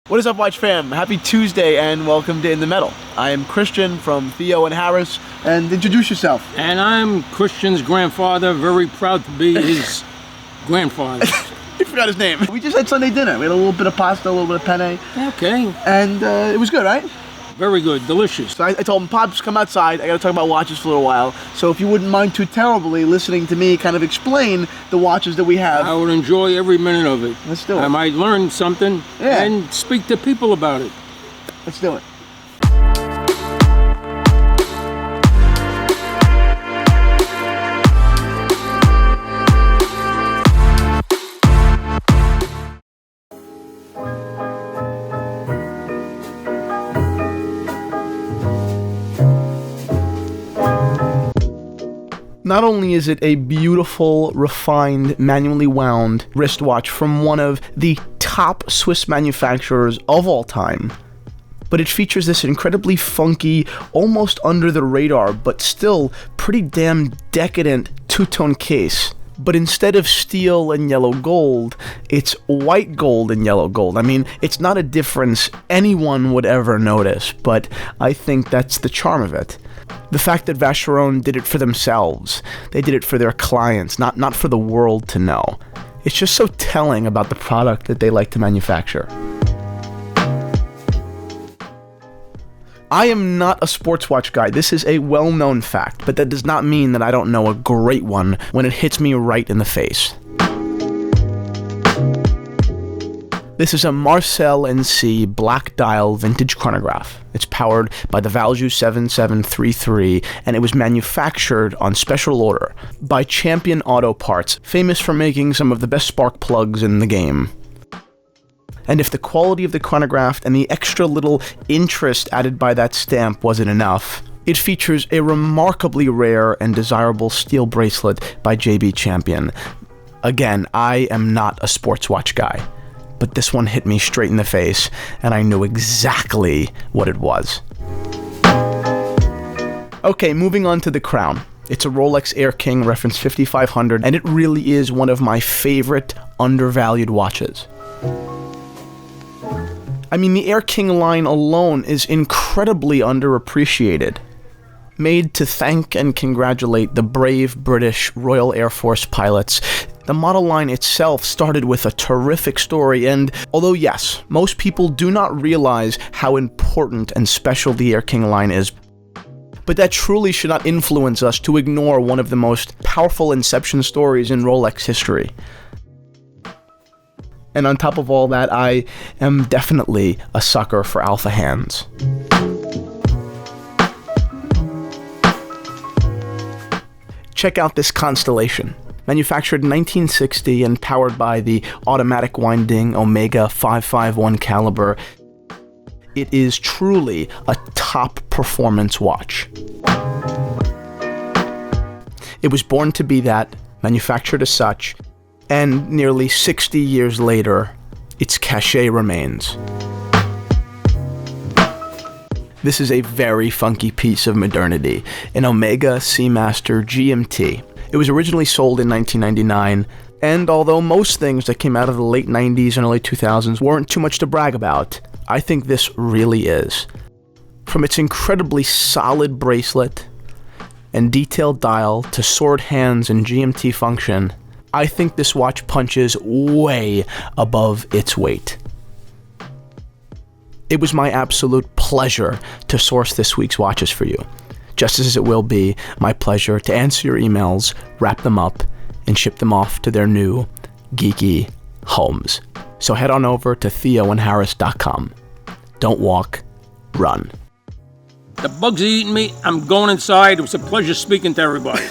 What is up, Watch fam? Happy Tuesday and welcome to In the Metal. I am Christian from Theo and Harris, and introduce yourself. And I'm Christian's grandfather, very proud to be his grandfather. You forgot his name. We just had Sunday dinner. We had a little bit of pasta, a little bit of penne. Okay. And it was good, right? Very good, delicious. So I told him, Pops, come outside. I gotta talk about watches for a little while. So if you wouldn't mind too terribly listening to me kind of explain the watches that we have. I would enjoy every minute of it. Let's do it. I might learn something and speak to people about it. Let's do it. Not only is it a beautiful, refined, manually wound wristwatch from one of the top Swiss manufacturers of all time, but it features this incredibly funky, almost under the radar, but still pretty damn decadent two-tone case. But instead of steel and yellow gold, it's white gold and yellow gold. I mean, it's not a difference anyone would ever notice, but I think that's the charm of it. The fact that Vacheron did it for themselves, they did it for their clients, not for the world to know. It's just so telling about the product that they like to manufacture. I am not a sports watch guy. This is a well-known fact, but that does not mean that I don't know a great one when it hits me right in the face. This is a Marcel & C black dial vintage chronograph. It's powered by the Valjoux 7733, and it was manufactured on special order by Champion Auto Parts, famous for making some of the best spark plugs in the game. And if the quality of the chronograph and the extra little interest added by that stamp wasn't enough, it features a remarkably rare and desirable steel bracelet by JB Champion. Again, I am not a sports watch guy, but this one hit me straight in the face, and I knew exactly what it was. Okay, moving on to the crown. It's a Rolex Air King reference 5500, and it really is one of my favorite undervalued watches. I mean, the Air King line alone is incredibly underappreciated. Made to thank and congratulate the brave British Royal Air Force pilots, the model line itself started with a terrific story, and although yes, most people do not realize how important and special the Air King line is, but that truly should not influence us to ignore one of the most powerful inception stories in Rolex history. And on top of all that, I am definitely a sucker for alpha hands. Check out this Constellation. Manufactured in 1960 and powered by the automatic winding Omega 551 caliber, it is truly a top performance watch. It was born to be that, manufactured as such, and nearly 60 years later, its cachet remains. This is a very funky piece of modernity, an Omega Seamaster GMT. It was originally sold in 1999, and although most things that came out of the late 90s and early 2000s weren't too much to brag about, I think this really is. From its incredibly solid bracelet and detailed dial to sword hands and GMT function, I think this watch punches way above its weight. It was my absolute pleasure to source this week's watches for you, just as it will be my pleasure to answer your emails, wrap them up, and ship them off to their new, geeky homes. So head on over to theoandharris.com. Don't walk, run. The bugs are eating me. I'm going inside. It was a pleasure speaking to everybody.